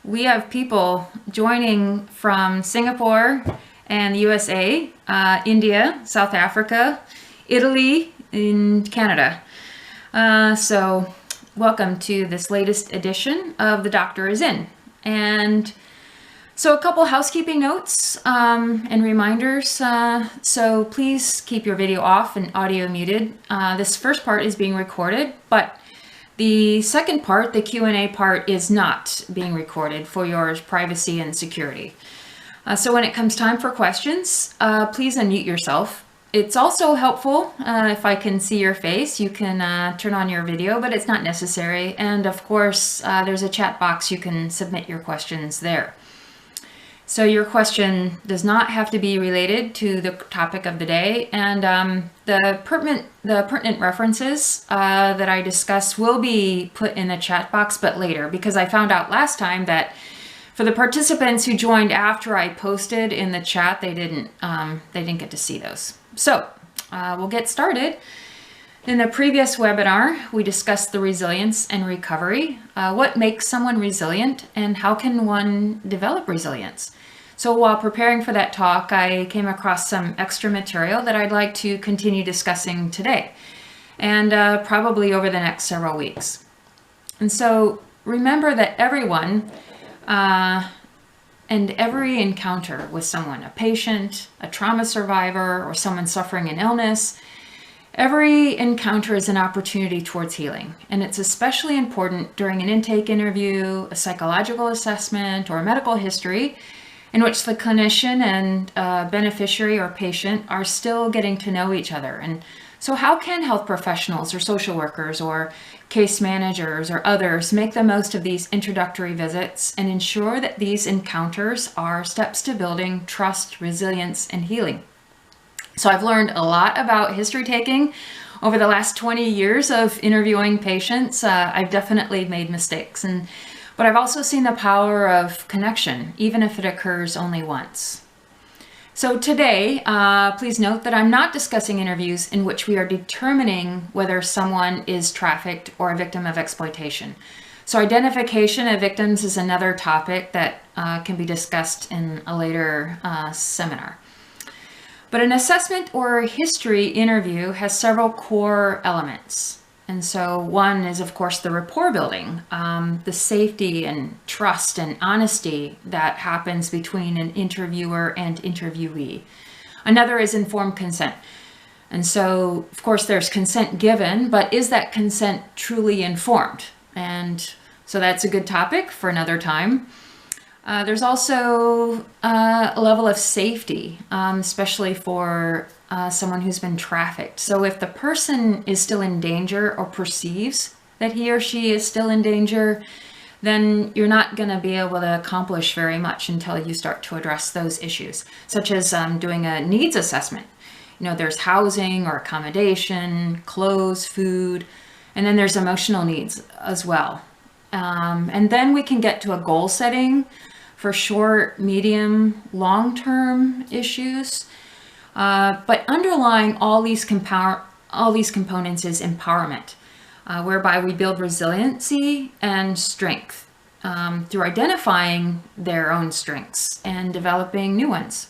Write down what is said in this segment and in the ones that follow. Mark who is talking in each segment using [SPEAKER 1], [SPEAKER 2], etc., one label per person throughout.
[SPEAKER 1] we have people joining from Singapore and the USA, India, South Africa, Italy, and Canada. So welcome to this latest edition of The Doctor is In. And so a couple housekeeping notes and reminders. So please keep your video off and audio muted. This first part is being recorded, but the second part, the Q&A part, is not being recorded for your privacy and security. So when it comes time for questions, please unmute yourself. It's also helpful if I can see your face, you can turn on your video, but it's not necessary. And of course, there's a chat box, you can submit your questions there. So your question does not have to be related to the topic of the day, and the pertinent references that I discuss will be put in the chat box, but later, because I found out last time that for the participants who joined after I posted in the chat, they didn't get to see those. So we'll get started. In the previous webinar, we discussed the resilience and recovery, what makes someone resilient, and how can one develop resilience. So while preparing for that talk, I came across some extra material that I'd like to continue discussing today, and probably over the next several weeks. And so remember that everyone and every encounter with someone, a patient, a trauma survivor, or someone suffering an illness, every encounter is an opportunity towards healing. And it's especially important during an intake interview, a psychological assessment, or a medical history, in which the clinician and beneficiary or patient are still getting to know each other. And so how can health professionals or social workers or case managers or others make the most of these introductory visits and ensure that these encounters are steps to building trust, resilience, and healing? So I've learned a lot about history taking over the last 20 years of interviewing patients. I've definitely made mistakes, but I've also seen the power of connection, even if it occurs only once. So today, please note that I'm not discussing interviews in which we are determining whether someone is trafficked or a victim of exploitation. So identification of victims is another topic that can be discussed in a later seminar. But an assessment or history interview has several core elements. And so one is, of course, the rapport building, the safety and trust and honesty that happens between an interviewer and interviewee. Another is informed consent. And so, of course, there's consent given, but is that consent truly informed? And so that's a good topic for another time. There's also a level of safety, especially for someone who's been trafficked. So if the person is still in danger or perceives that he or she is still in danger, then you're not going to be able to accomplish very much until you start to address those issues, such as doing a needs assessment. You know, there's housing or accommodation, clothes, food, and then there's emotional needs as well. And then we can get to a goal setting for short, medium, long-term issues. But underlying all these components is empowerment, whereby we build resiliency and strength through identifying their own strengths and developing new ones.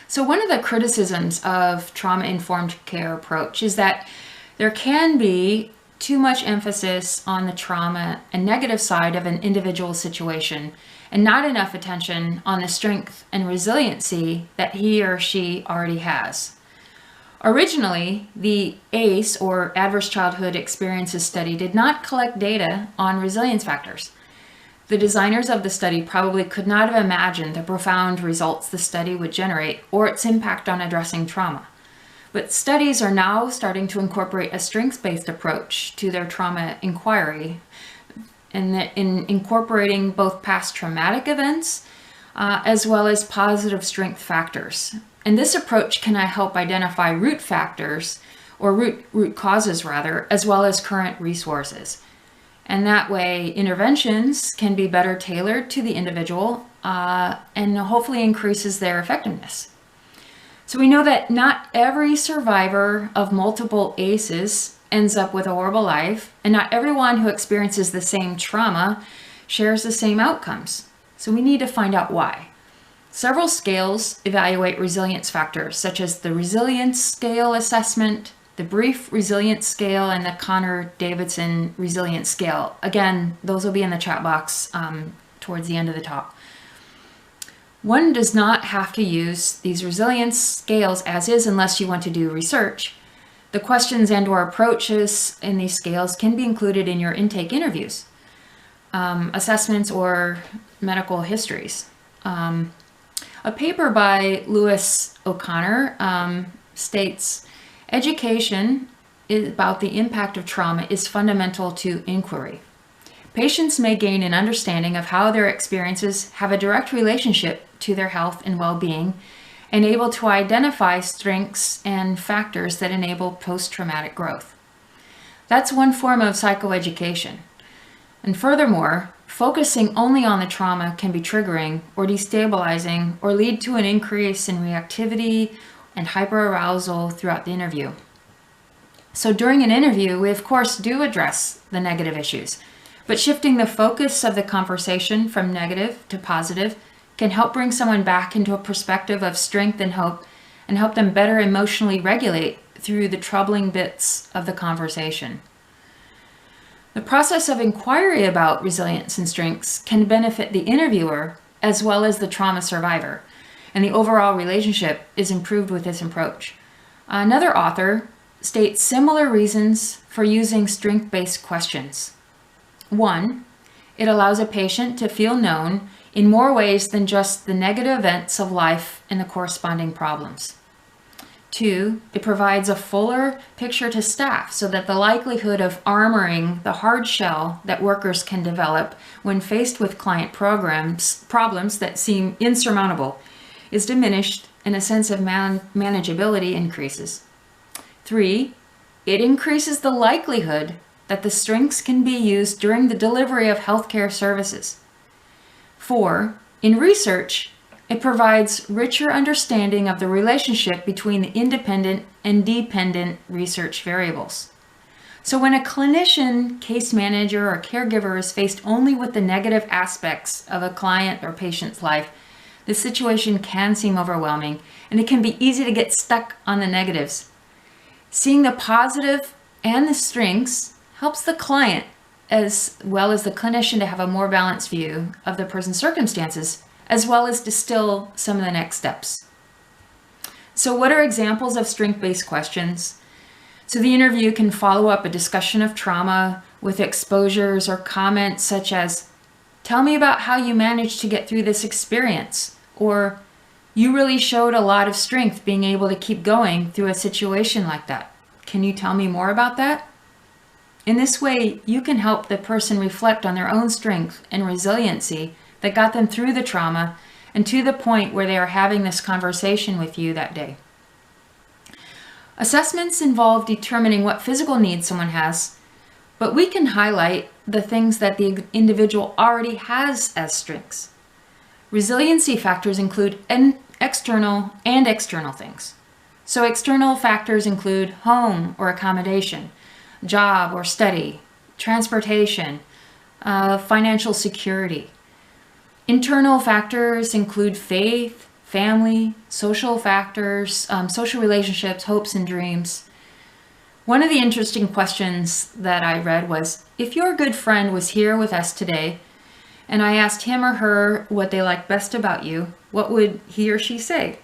[SPEAKER 1] So one of the criticisms of trauma-informed care approach is that there can be too much emphasis on the trauma and negative side of an individual situation and not enough attention on the strength and resiliency that he or she already has. Originally, the ACE, or Adverse Childhood Experiences Study, did not collect data on resilience factors. The designers of the study probably could not have imagined the profound results the study would generate or its impact on addressing trauma. But studies are now starting to incorporate a strengths-based approach to their trauma inquiry, in incorporating both past traumatic events as well as positive strength factors. And this approach can help identify root factors, or root causes rather, as well as current resources. And that way interventions can be better tailored to the individual and hopefully increases their effectiveness. So we know that not every survivor of multiple ACEs ends up with a horrible life, and not everyone who experiences the same trauma shares the same outcomes. So we need to find out why. Several scales evaluate resilience factors, such as the Resilience Scale Assessment, the Brief Resilience Scale, and the Connor-Davidson Resilience Scale. Again, those will be in the chat box towards the end of the talk. One does not have to use these resilience scales as is unless you want to do research. The questions and/or approaches in these scales can be included in your intake interviews, assessments, or medical histories. A paper by Lewis O'Connor states, education about the impact of trauma is fundamental to inquiry. Patients may gain an understanding of how their experiences have a direct relationship to their health and well-being, and able to identify strengths and factors that enable post-traumatic growth. That's one form of psychoeducation. And furthermore, focusing only on the trauma can be triggering or destabilizing or lead to an increase in reactivity and hyperarousal throughout the interview. So during an interview, we of course do address the negative issues, but shifting the focus of the conversation from negative to positive can help bring someone back into a perspective of strength and hope, and help them better emotionally regulate through the troubling bits of the conversation. The process of inquiry about resilience and strengths can benefit the interviewer as well as the trauma survivor, and the overall relationship is improved with this approach. Another author states similar reasons for using strength-based questions. 1, it allows a patient to feel known in more ways than just the negative events of life and the corresponding problems. 2, it provides a fuller picture to staff so that the likelihood of armoring the hard shell that workers can develop when faced with client problems that seem insurmountable is diminished, and a sense of manageability increases. 3, it increases the likelihood that the strengths can be used during the delivery of healthcare services. 4, in research, it provides richer understanding of the relationship between the independent and dependent research variables. So when a clinician, case manager, or caregiver is faced only with the negative aspects of a client or patient's life, the situation can seem overwhelming, and it can be easy to get stuck on the negatives. Seeing the positive and the strengths helps the client as well as the clinician to have a more balanced view of the person's circumstances, as well as distill some of the next steps. So what are examples of strength-based questions? So the interview can follow up a discussion of trauma with exposures or comments such as, tell me about how you managed to get through this experience, or you really showed a lot of strength being able to keep going through a situation like that. Can you tell me more about that? In this way, you can help the person reflect on their own strength and resiliency that got them through the trauma and to the point where they are having this conversation with you that day. Assessments involve determining what physical needs someone has, but we can highlight the things that the individual already has as strengths. Resiliency factors include external and external things. So external factors include home or accommodation, job or study, transportation, financial security. Internal factors include faith, family, social factors, social relationships, hopes and dreams. One of the interesting questions that I read was, if your good friend was here with us today, and I asked him or her what they liked best about you, what would he or she say?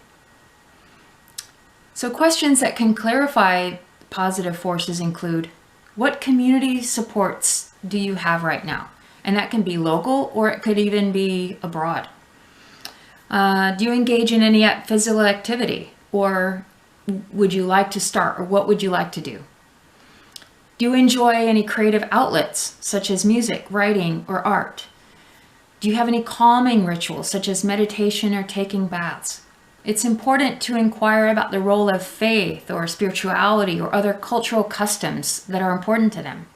[SPEAKER 1] So questions that can clarify positive forces include, what community supports do you have right now? And that can be local, or it could even be abroad. Do you engage in any physical activity? Or would you like to start? Or what would you like to do? Do you enjoy any creative outlets, such as music, writing, or art? Do you have any calming rituals, such as meditation or taking baths? It's important to inquire about the role of faith or spirituality or other cultural customs that are important to them.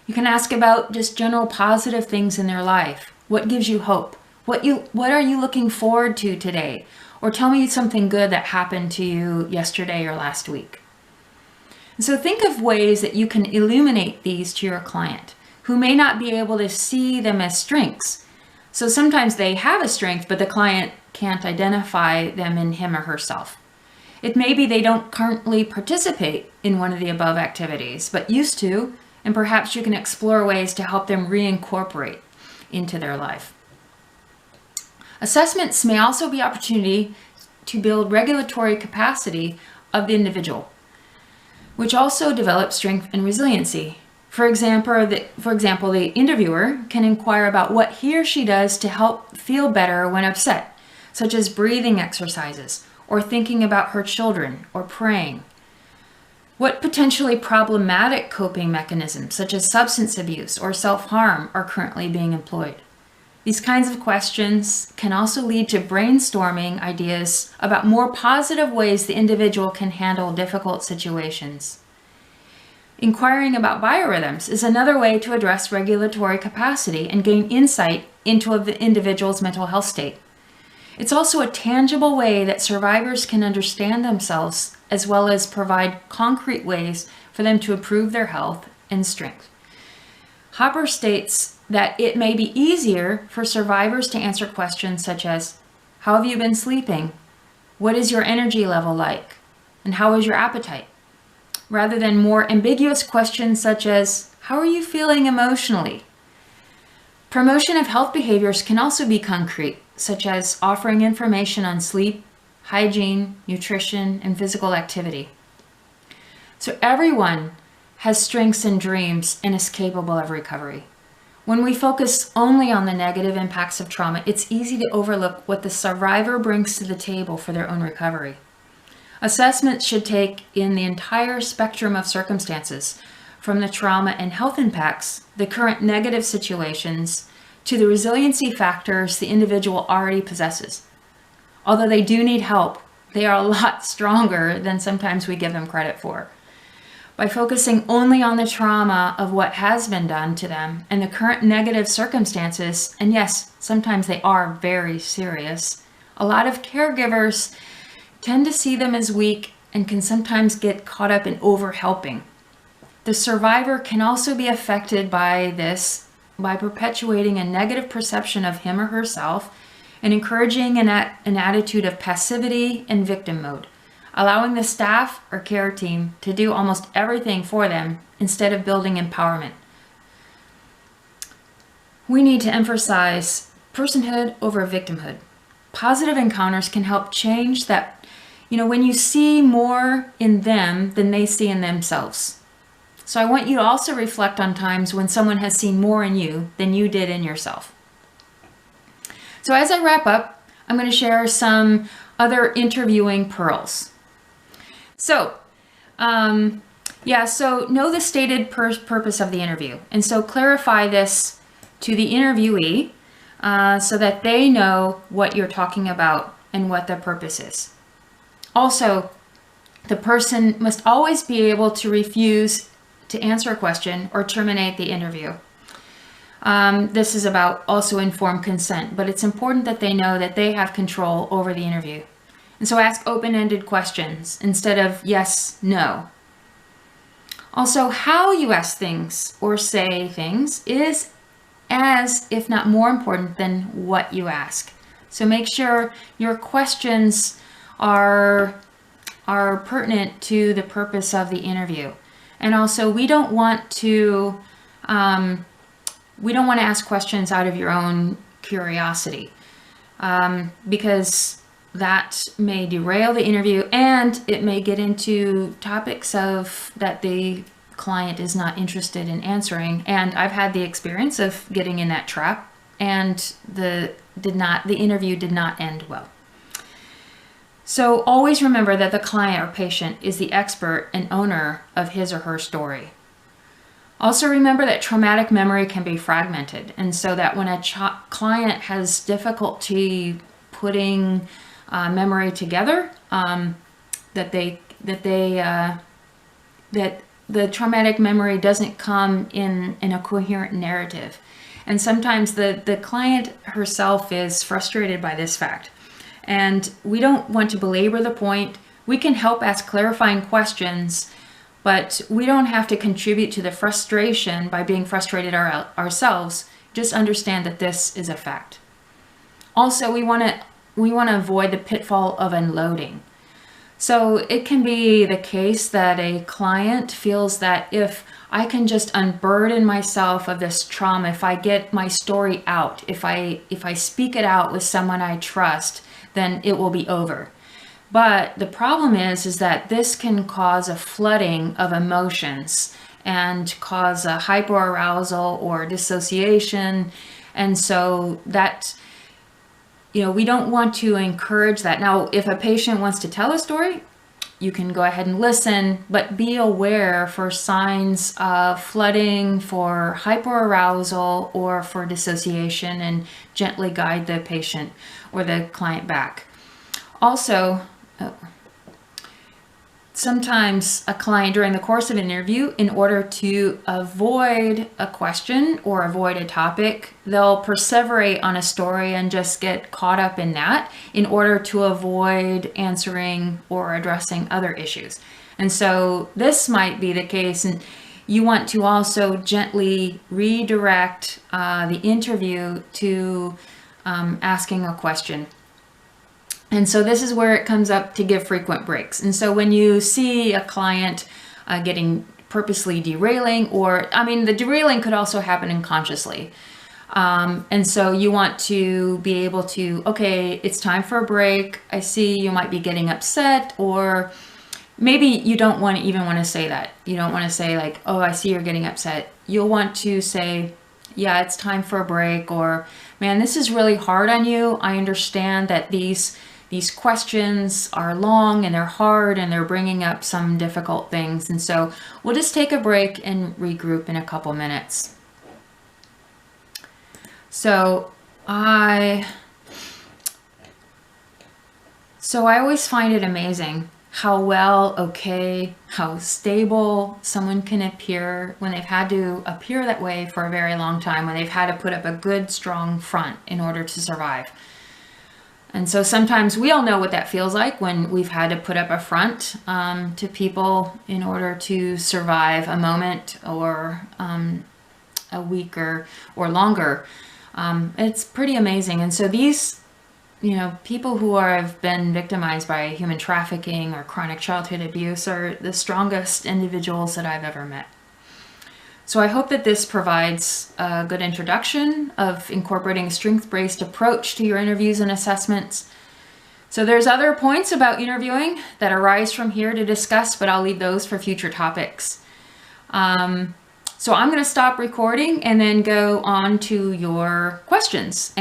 [SPEAKER 1] You can ask about just general positive things in their life. What gives you hope? What are you looking forward to today? Or tell me something good that happened to you yesterday or last week. And so think of ways that you can illuminate these to your client. who may not be able to see them as strengths. So sometimes they have a strength, but the client can't identify them in him or herself. It may be they don't currently participate in one of the above activities, but used to, and perhaps you can explore ways to help them reincorporate into their life. Assessments may also be opportunity to build regulatory capacity of the individual, which also develops strength and resiliency. For example, the interviewer can inquire about what he or she does to help feel better when upset, such as breathing exercises, or thinking about her children, or praying. What potentially problematic coping mechanisms, such as substance abuse or self-harm, are currently being employed? These kinds of questions can also lead to brainstorming ideas about more positive ways the individual can handle difficult situations. Inquiring about biorhythms is another way to address regulatory capacity and gain insight into the individual's mental health state. It's also a tangible way that survivors can understand themselves, as well as provide concrete ways for them to improve their health and strength. Hopper states that it may be easier for survivors to answer questions such as, how have you been sleeping? What is your energy level like? And how is your appetite? Rather than more ambiguous questions such as, how are you feeling emotionally? Promotion of health behaviors can also be concrete, such as offering information on sleep, hygiene, nutrition, and physical activity. So everyone has strengths and dreams and is capable of recovery. When we focus only on the negative impacts of trauma, it's easy to overlook what the survivor brings to the table for their own recovery. Assessments should take in the entire spectrum of circumstances, from the trauma and health impacts, the current negative situations, to the resiliency factors the individual already possesses. Although they do need help, they are a lot stronger than sometimes we give them credit for. By focusing only on the trauma of what has been done to them and the current negative circumstances, and yes, sometimes they are very serious, a lot of caregivers tend to see them as weak and can sometimes get caught up in over-helping. The survivor can also be affected by this by perpetuating a negative perception of him or herself and encouraging an attitude of passivity and victim mode, allowing the staff or care team to do almost everything for them instead of building empowerment. We need to emphasize personhood over victimhood. Positive encounters can help change that, when you see more in them than they see in themselves. So I want you to also reflect on times when someone has seen more in you than you did in yourself. So as I wrap up, I'm going to share some other interviewing pearls. So, know the stated purpose of the interview. And so clarify this to the interviewee so that they know what you're talking about and what the purpose is. Also, the person must always be able to refuse to answer a question or terminate the interview. This is about also informed consent, but it's important that they know that they have control over the interview. And so ask open-ended questions instead of yes, no. Also, how you ask things or say things is as, if not more important than what you ask. So make sure your questions are pertinent to the purpose of the interview. And also, we don't want to ask questions out of your own curiosity because that may derail the interview and it may get into topics that the client is not interested in answering. And I've had the experience of getting in that trap, and the interview did not end well. So always remember that the client or patient is the expert and owner of his or her story. Also remember that traumatic memory can be fragmented, and so that when a client has difficulty putting memory together, that the traumatic memory doesn't come in a coherent narrative. And sometimes the client herself is frustrated by this fact. And we don't want to belabor the point. We can help ask clarifying questions, But we don't have to contribute to the frustration by being frustrated ourselves. Just understand that this is a fact. Also, we want to avoid the pitfall of unloading. So it can be the case that a client feels that if I can just unburden myself of this trauma, if I get my story out, if I speak it out with someone I trust, then it will be over. But the problem is that this can cause a flooding of emotions and cause a hyperarousal or dissociation. And so that, we don't want to encourage that. Now, if a patient wants to tell a story, you can go ahead and listen, but be aware for signs of flooding, for hyperarousal, or for dissociation, and gently guide the patient or the client back. Also, sometimes a client during the course of an interview, in order to avoid a question or avoid a topic, they'll perseverate on a story and just get caught up in that in order to avoid answering or addressing other issues. And so this might be the case, and you want to also gently redirect the interview to asking a question. And so this is where it comes up to give frequent breaks. And so when you see a client getting purposely derailing, the derailing could also happen unconsciously. And so you want to be able to, okay, it's time for a break. I see you might be getting upset, or maybe you don't want to say that. You don't want to say like, oh, I see you're getting upset. You'll want to say, yeah, it's time for a break, or man, this is really hard on you. I understand that these questions are long and they're hard and they're bringing up some difficult things. And so we'll just take a break and regroup in a couple minutes. So I always find it amazing how stable someone can appear when they've had to appear that way for a very long time, when they've had to put up a good, strong front in order to survive. And so sometimes we all know what that feels like when we've had to put up a front to people in order to survive a moment or a week or longer. It's pretty amazing. And so these, people who have been victimized by human trafficking or chronic childhood abuse are the strongest individuals that I've ever met. So I hope that this provides a good introduction of incorporating a strength-based approach to your interviews and assessments. So there's other points about interviewing that arise from here to discuss, but I'll leave those for future topics. So I'm going to stop recording and then go on to your questions.